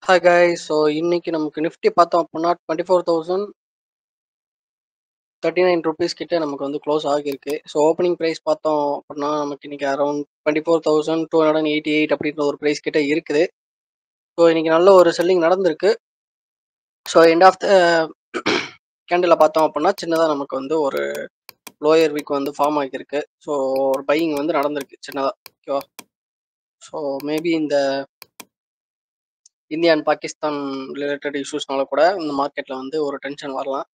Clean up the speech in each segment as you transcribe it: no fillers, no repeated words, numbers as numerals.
Hi guys. So இன்னைக்கு நமக்கு Nifty பார்த்தோம் அப்படின்னா 24,039 கிட்ட நமக்கு வந்து க்ளோஸ் ஆகியிருக்கு. ஸோ ஓப்பனிங் ப்ரைஸ் பார்த்தோம் அப்படின்னா நமக்கு இன்னைக்கு அரௌண்ட் 24,288 அப்படின்ற ஒரு ப்ரைஸ் கிட்ட இருக்குது. ஸோ இன்னைக்கு நல்ல ஒரு செல்லிங் நடந்திருக்கு. So end of the candle பார்த்தோம் அப்படின்னா சின்னதாக நமக்கு வந்து ஒரு லோயர் வீக் வந்து ஃபார்ம் ஆகியிருக்கு. ஸோ ஒரு பையிங் வந்து நடந்திருக்கு சின்னதாக. ஓகேவா? ஸோ மேபி இந்த இந்தியா அண்ட் பாகிஸ்தான் ரிலேட்டட் இஷ்யூஸ்னால கூட இந்த மார்க்கெட்டில் வந்து ஒரு டென்ஷன் வரலாம்.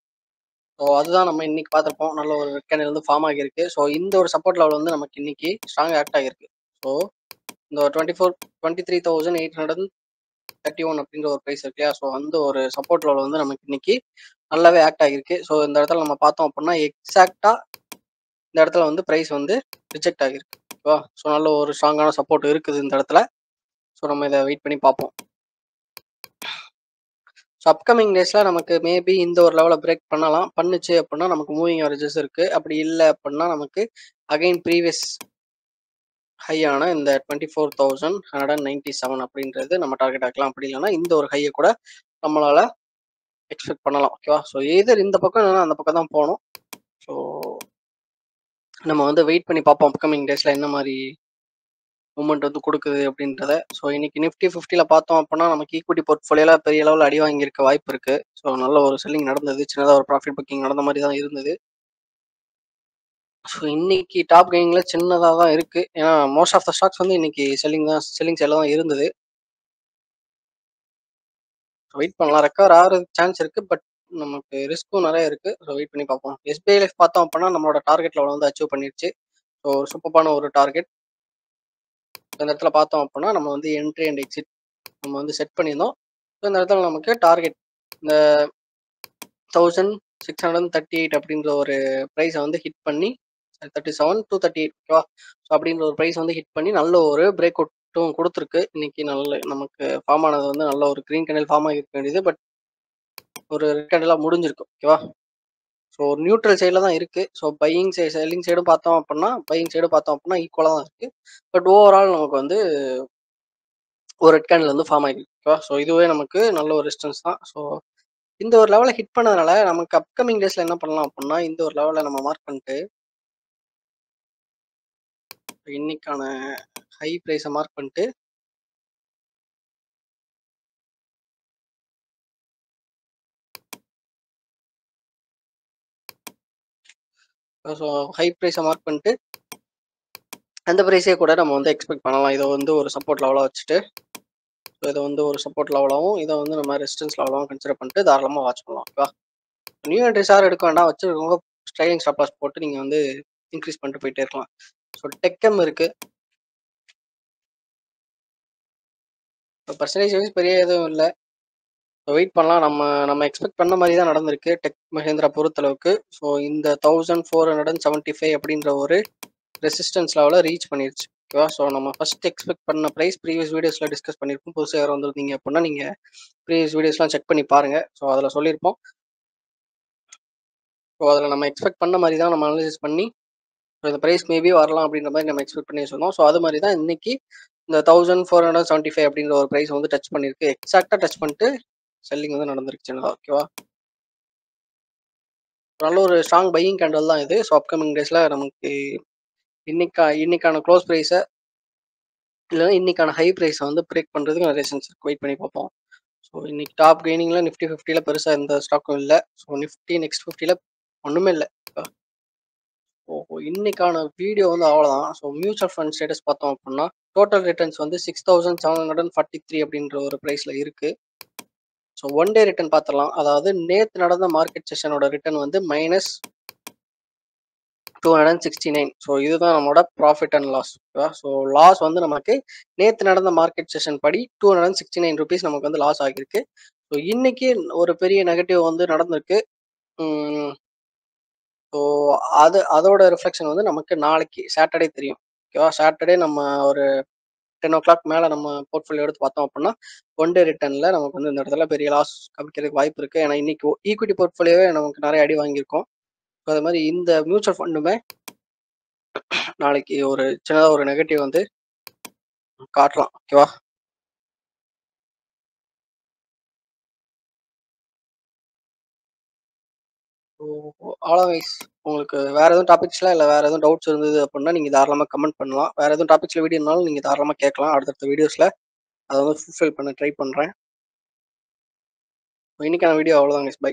ஸோ அதுதான் நம்ம இன்னைக்கு பார்த்துருப்போம். நல்ல ஒரு கேண்டில் வந்து ஃபார்ம் ஆகியிருக்கு. ஸோ இந்த ஒரு சப்போர்ட் லெவல் வந்து நமக்கு இன்னைக்கு ஸ்ட்ராங் ஆக்ட் ஆகிருக்கு. ஸோ இந்த 23,831 அப்படின்ற ஒரு ப்ரைஸ் இருக்கு இல்லையா? ஸோ அந்த ஒரு சப்போர்ட் லெவல் வந்து நமக்கு இன்னைக்கு நல்லாவே ஆக்ட் ஆகிருக்கு. ஸோ இந்த இடத்துல நம்ம பார்த்தோம் அப்படின்னா எக்ஸாக்டாக இந்த இடத்துல வந்து ப்ரைஸ் வந்து ரிஜெக்ட் ஆகிருக்கு. ஓகேவா? ஸோ நல்ல ஒரு ஸ்ட்ராங்கான சப்போர்ட் இருக்குது இந்த இடத்துல. ஸோ நம்ம இதை வெயிட் பண்ணி பார்ப்போம். ஸோ அப்கமிங் டேஸில் நமக்கு மேபி இந்த ஒரு லெவலை பிரேக் பண்ணலாம். பண்ணுச்சு அப்படின்னா நமக்கு மூவிங் அவரேஜஸ் இருக்குது. அப்படி இல்லை அப்படின்னா நமக்கு அகைன் ப்ரீவியஸ் ஹையான இந்த 24,197 அப்படின்றது நம்ம டார்கெட் ஆக்கலாம். அப்படி இல்லைன்னா இந்த ஒரு ஹையை கூட நம்மளால எக்ஸ்பெக்ட் பண்ணலாம். ஓகேவா? ஸோ எதர் இந்த பக்கம் இல்லைன்னா அந்த பக்கம் தான் போகணும். ஸோ நம்ம வந்து வெயிட் பண்ணி பார்ப்போம் அப்கமிங் டேஸில் என்ன மாதிரி மூமெண்ட் வந்து கொடுக்குது அப்படின்றத. ஸோ இன்னைக்கு நிஃப்டி 50ல பார்த்தோம் அப்படின்னா நமக்கு ஈக்விட்டி போர்ட்ஃபோலியோல பெரிய லெவலில் அடி வாங்கியிருக்க வாய்ப்பு இருக்கு. ஸோ நல்ல ஒரு செல்லிங் நடந்தது. சின்னதாக ஒரு ப்ராஃபிட் புக்கிங் நடந்த மாதிரி தான் இருந்தது. ஸோ இன்னைக்கு டாப் கெயினிங்ல சின்னதாக தான் இருக்கு. ஏன்னா மோஸ்ட் ஆஃப் த ஸ்டாக்ஸ் வந்து இன்னைக்கு செல்லிங் சைடில் தான் இருந்தது. வெயிட் பண்ணலாம். ரெக்கவர் ஆகிறதுக்கு சான்ஸ் இருக்கு. பட் நமக்கு ரிஸ்க்கும் நிறைய இருக்கு. ஸோ வெயிட் பண்ணி பார்ப்போம். எஸ்பிஐ லைஃப் பார்த்தோம் அப்படின்னா நம்மளோட டார்கெட் லெவல் வந்து அச்சீவ் பண்ணிருச்சு. ஸோ ஒரு சூப்பரான ஒரு டார்கெட். இந்த இடத்துல பார்த்தோம் அப்படின்னா நம்ம வந்து என்ட்ரி அண்ட் எக்ஸிட் நம்ம வந்து செட் பண்ணியிருந்தோம். ஸோ இந்த இடத்துல நமக்கு டார்கெட் இந்த 1638 அப்படின்ற ஒரு ப்ரைஸை வந்து ஹிட் பண்ணி 37,238 ஓகேவா? ஸோ அப்படின்ற ஒரு ப்ரைஸ் வந்து ஹிட் பண்ணி நல்ல ஒரு பிரேக் அவுட்டும் கொடுத்துருக்கு. இன்னைக்கு நல்ல நமக்கு ஃபார்ம் ஆனது வந்து நல்ல ஒரு க்ரீன் கேண்டில் ஃபார்ம் ஆகிருக்க வேண்டியது. பட் ஒரு ரெட் கேண்டிலாக முடிஞ்சிருக்கு. ஓகேவா? ஸோ ஒரு நியூட்ரல் சைடில் தான் இருக்குது. ஸோ பையிங் சைடு செல்லிங் சைடும் பார்த்தோம் அப்படின்னா ஈக்குவலாக தான் இருக்குது. பட் ஓவரால் நமக்கு வந்து ஒரு ரெட் கேண்டில் வந்து ஃபார்ம் ஆகிருக்கு. ஓகேவா? ஸோ இதுவே நமக்கு நல்ல ஒரு ரெசிஸ்டன்ஸ் தான். ஸோ இந்த ஒரு லெவலை ஹிட் பண்ணதுனால நமக்கு அப்கமிங் டேஸில் என்ன பண்ணலாம் அப்படின்னா இந்த ஒரு லெவலை நம்ம மார்க் பண்ணிட்டு இன்னைக்கான ஹை ப்ரைஸை மார்க் பண்ணிட்டு ஸோ ஹை ப்ரைஸை மார்க் பண்ணிட்டு அந்த ப்ரைஸே கூட நம்ம வந்து எக்ஸ்பெக்ட் பண்ணலாம். இதை வந்து ஒரு சப்போர்ட் லெவலாக வச்சுட்டு இதை வந்து ஒரு சப்போர்ட் லெவலாகவும் இதை வந்து நம்ம ரெசிஸ்டன்ஸ் லெவலாகவும் கன்சிடர் பண்ணிட்டு தாராளமாக வாட்ச் பண்ணலாம். ஓகேவா? நியூ என்ட்ரிஸ் யாரும் எடுக்க வேண்டாம். வச்சுருக்கவங்க ஸ்ட்ரைலிங் ஸ்டாப் லாஸ் போட்டு நீங்கள் வந்து இன்க்ரீஸ் பண்ணிட்டு போயிட்டே இருக்கலாம். ஸோ டெக்கம் இருக்கு. இப்போ பர்சன்டேஜ் வைஸ் பெரிய எதுவும் இல்லை. வெயிட் பண்ணலாம். நம்ம நம்ம எக்ஸ்பெக்ட் பண்ண மாதிரி தான் நடந்திருக்கு டெக் மஹேந்திரா பொறுத்தளவுக்கு. ஸோ இந்த 1475 அப்படின்ற ஒரு ரெசிஸ்டன்ஸ் லெவலில் ரீச் பண்ணிருச்சு. ஓகேவா? ஸோ நம்ம ஃபர்ஸ்ட் எக்ஸ்பெக்ட் பண்ண ப்ரைஸ் ப்ரீவியஸ் வீடியோஸில் டிஸ்கஸ் பண்ணியிருப்போம். புதுசாக யாரும் வந்திருந்தீங்க அப்படின்னா நீங்கள் ப்ரீவியஸ் வீடியோஸ்லாம் செக் பண்ணி பாருங்கள். ஸோ அதில் சொல்லியிருப்போம். ஸோ அதில் நம்ம எக்ஸ்பெக்ட் பண்ண மாதிரி தான் நம்ம அனலைசிஸ் பண்ணி இந்த ப்ரைஸ் மேபி வரலாம் அப்படின்ற மாதிரி நம்ம எக்ஸ்பெக்ட் பண்ணி சொன்னோம். ஸோ அது மாதிரி தான் இன்னைக்கு இந்த 1475 அப்படின்ற ஒரு ப்ரைஸ் வந்து டச் பண்ணியிருக்கு. எக்ஸாக்டாக டச் பண்ணிட்டு செல்லிங் வந்து நடந்துருச்சுன்னா ஓகேவா? நல்ல ஒரு ஸ்ட்ராங் பையிங் கேண்டல் தான் இது. ஸோ அப்கமிங் டேஸில் நமக்கு இன்னைக்கான க்ளோஸ் ப்ரைஸை இல்லைன்னா இன்னைக்கான ஹை ப்ரைஸை வந்து பிரேக் பண்ணுறதுக்கு நிறைய சென்ஸ் இருக்கு. வெயிட் பண்ணி பார்ப்போம். ஸோ இன்னைக்கு டாப் கெய்னிங்கில் நிஃப்டி 50ல பெருசாக எந்த ஸ்டாக்கும் இல்லை. ஸோ நிஃப்டி நெக்ஸ்ட் 50ல ஒன்றுமே இல்லை. ஓஹோ! இன்னைக்கான வீடியோ வந்து அவ்வளோதான். ஸோ மியூச்சுவல் ஃபண்ட் ஸ்டேட்டஸ் பார்த்தோம் அப்படின்னா டோட்டல் ரிட்டர்ன்ஸ் வந்து 6,743 அப்படின்ற ஒரு ப்ரைஸில் இருக்கு. ஸோ ஒன் டே ரிட்டர்ன் பார்த்துடலாம். அதாவது நேற்று நடந்த மார்க்கெட் செஷனோட ரிட்டர்ன் வந்து -269. ஸோ இதுதான் நம்மளோட ப்ராஃபிட் அண்ட் லாஸ். ஓகேவா? ஸோ லாஸ் வந்து நமக்கு நேற்று நடந்த மார்க்கெட் செஷன் படி ₹269 நமக்கு வந்து லாஸ் ஆகியிருக்கு. ஸோ இன்னைக்கு ஒரு பெரிய நெகட்டிவ் வந்து நடந்திருக்கு. ஸோ அதோட ரிஃப்ளெக்ஷன் வந்து நமக்கு நாளைக்கு சாட்டர்டே தெரியும். ஓகேவா? சாட்டர்டே நம்ம ஒரு 10 o'clock மேலே நம்ம போர்ட்ஃபோலியோ எடுத்து பார்த்தோம் அப்படின்னா ஒன் டே ரிட்டர்னில் நமக்கு வந்து இந்த இடத்துல பெரிய லாஸ் காமிக்கிறதுக்கு வாய்ப்பு இருக்குது. ஏன்னா இன்னைக்கு ஈக்விட்டி போர்ட்ஃபோலியோவே நமக்கு நிறைய அடி வாங்கியிருக்கோம். ஸோ அது மாதிரி இந்த மியூச்சுவல் ஃபண்டுமே நாளைக்கு ஒரு சின்னதாக ஒரு நெகட்டிவ் வந்து காட்டலாம். ஓகேவா? அவ்வளோதான் கைஸ். உங்களுக்கு வேற எதுவும் டாபிக்ஸ்ல இல்ல வேற எதுவும் டவுட்ஸ் இருந்தது அப்படின்னா நீங்க தாராளமா கமெண்ட் பண்ணலாம். வேற எதுவும் டாபிக்ஸ்ல வீடியோ இருந்தாலும் நீங்க தாராளமா கேட்கலாம். அடுத்தடுத்த வீடியோஸ்ல அத வந்து ஃபுல்ஃபில் பண்ண ட்ரை பண்றேன். இன்னைக்கான வீடியோ அவ்வளோதான் கைஸ். பை.